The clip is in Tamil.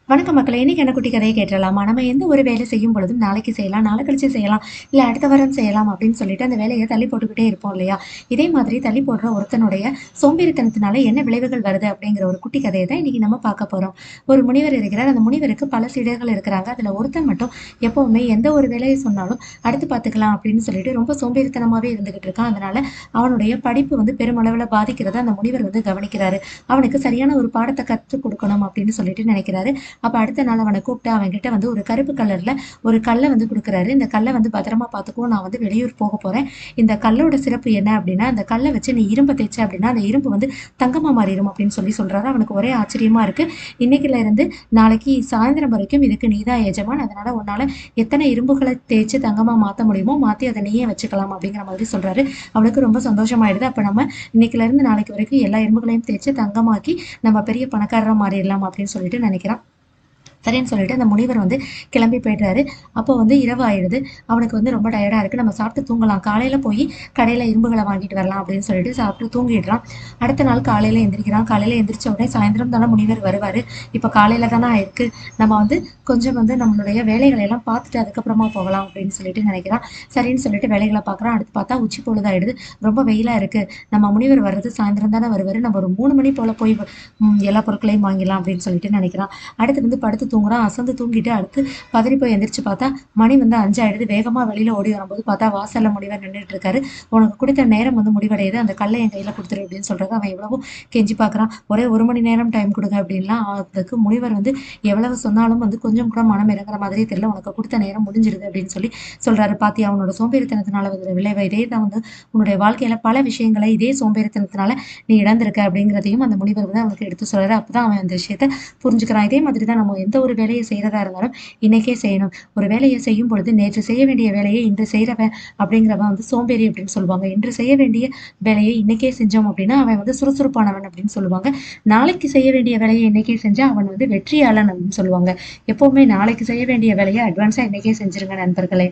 வணக்கம் மக்களே! இன்னைக்கு என்ன குட்டி கதைய கேட்டுறலாமா? நம்ம எந்த ஒரு வேலை செய்யும் பொழுதும் நாளைக்கு செய்யலாம், நாளை கழிச்சு செய்யலாம், இல்ல அடுத்த வாரம் செய்யலாம் அப்படின்னு சொல்லிட்டு அந்த வேலைய தள்ளி போட்டுக்கிட்டே இருப்போம் இல்லையா? இதே மாதிரி தள்ளி போடுற ஒருத்தனுடைய சோம்பேறித்தனத்தினால என்ன விளைவுகள் வருது அப்படிங்கிற ஒரு குட்டி கதைய தான் இன்னைக்கு நம்ம பார்க்க போறோம். ஒரு முனிவர் இருக்கிறார். அந்த முனிவருக்கு பல சீடர்கள் இருக்கிறாங்க. அதுல ஒருத்தன் மட்டும் எப்பவுமே எந்த ஒரு வேலைய சொன்னாலும் அடுத்து பார்த்துக்கலாம் அப்படின்னு சொல்லிட்டு ரொம்ப சோம்பேறித்தனமாவே இருந்துகிட்டு இருக்கான். அதனால அவனுடைய படிப்பு பெருமளவுல பாதிக்கிறத அந்த முனிவர் கவனிக்கிறாரு. அவனுக்கு சரியான ஒரு பாடத்த கத்துக் கொடுக்கணும் அப்படின்னு சொல்லிட்டு நினைக்கிறாரு. அப்ப அடுத்த நாள் அவனை கூப்பிட்டு அவன்கிட்ட ஒரு கருப்பு கலர்ல ஒரு கல்லை கொடுக்குறாரு. இந்த கல்லை பத்திரமா பார்த்துக்கோ, நான் வெளியூர் போக போறேன். இந்த கல்லோட சிறப்பு என்ன அப்படின்னா, அந்த கல்லை வச்சு நீ இரும்பை தேய்ச்ச அப்படின்னா அந்த இரும்பு தங்கமா மாறிடும் அப்படின்னு சொல்றாரு. அவனுக்கு ஒரே ஆச்சரியமா இருக்கு. இன்னைக்குல இருந்து நாளைக்கு சாயந்தரம் வரைக்கும் இதுக்கு நீதான் எஜமான். அதனால உன்னால எத்தனை இரும்புகளை தேய்ச்சு தங்கமா மாத்த முடியுமோ மாத்தி அதை நீயே வச்சுக்கலாம் அப்படிங்கிற மாதிரி சொல்றாரு. அவனுக்கு ரொம்ப சந்தோஷமாயிடுது. அப்ப நம்ம இன்னைக்குல இருந்து நாளைக்கு வரைக்கும் எல்லா இரும்புகளையும் தேய்ச்சு தங்கமாக்கி நம்ம பெரிய பணக்காரரா மாறிடலாம் அப்படின்னு சொல்லிட்டு நினைக்கிறான். சரின்னு சொல்லிட்டு அந்த முனிவர் கிளம்பி போயிடுறாரு. அப்போ இரவு ஆயிடுது. அவனுக்கு ரொம்ப டயர்டா இருக்கு. நம்ம சாப்பிட்டு தூங்கலாம். காலையில போய் கடையில இரும்புகளை வாங்கிட்டு வரலாம் அப்படின்னு சொல்லிட்டு சாப்பிட்டு தூங்கிடுறான். அடுத்த நாள் காலையில எந்திரிக்கிறான். காலையில எந்திரிச்ச உடனே சாயந்தரம் தானே முனிவர் வருவாரு. இப்ப காலையில தானே ஆயிருக்கு. நம்ம கொஞ்சம் நம்மளுடைய வேலைகளை எல்லாம் பார்த்துட்டு அதுக்கப்புறமா போகலாம் அப்படின்னு சொல்லிட்டு நினைக்கிறான். சரின்னு சொல்லிட்டு வேலைகளை பார்க்குறான். அடுத்து பார்த்தா உச்சி பொழுதாயிடுது. ரொம்ப வெயிலா இருக்கு. நம்ம முனிவர் வர்றது சாயந்தரம் தானே வருவாரு. நம்ம ஒரு 3 மணி போல போய் எல்லா பொருட்களையும் வாங்கிடலாம் அப்படின்னு சொல்லிட்டு நினைக்கிறான். அடுத்து படுத்து தூங்குறான். அசந்து தூங்கிட்டு அடுத்து பதறி போய் எந்திரிச்சு பார்த்தா மணி 5 ஆயிடுது. வேகமா வெளியில ஓடி வரும்போது பார்த்தா வாசல்ல முனிவர் நின்றுட்டு இருக்காரு. உனக்கு கொடுத்த நேரம் முடிவடையுது. அந்த கல்லை என் கையில கொடுத்துரு அப்படின்னு சொல்றாரு. அவன் எவ்வளவோ கெஞ்சி பார்க்கறான். ஒரே 1 மணி நேரம் டைம் கொடுங்க அப்படின்லாம். அதுக்கு முனிவர் எவ்வளவு சொன்னாலும் கொஞ்சம் கூட மனம் இறங்குற மாதிரியே தெரியல. உனக்கு கொடுத்த நேரம் முடிஞ்சிருது அப்படின்னு சொல்றாரு. பாத்தியா, அவனோட சோம்பேறித்தனத்தினால விளைவு இதே தான் உன்னுடைய வாழ்க்கையில பல விஷயங்களை இதே சோம்பேறித்தனத்தினால நீ இழந்திருக்க அப்படிங்கிறதையும் அந்த முனிவர் அவனுக்கு எடுத்து சொல்றாரு. அப்பதான் அவன் அந்த விஷயத்த புரிஞ்சுக்கிறான். இதே மாதிரி தான் நம்ம எந்த ஒரு வேலையை செய்யறதா இருந்தாலும் இன்னைக்கே செய்யணும். ஒரு வேலையை செய்யும் பொழுது நேற்று செய்ய வேண்டிய வேலையை இன்று செய்யறவன் அப்படிங்கிறவன் சோம்பேறி அப்படின்னு சொல்லுவாங்க. இன்று செய்ய வேண்டிய வேலையை இன்னைக்கே செஞ்சோம் அப்படின்னா அவன் சுறுசுறுப்பானவன் அப்படின்னு சொல்லுவாங்க. நாளைக்கு செய்ய வேண்டிய வேலையை இன்னைக்கே செஞ்சா அவன் வெற்றியாளன் அப்படின்னு சொல்லுவாங்க. எப்பவுமே நாளைக்கு செய்ய வேண்டிய வேலையை அட்வான்ஸா இன்னைக்கே செஞ்சிருங்க நண்பர்களே.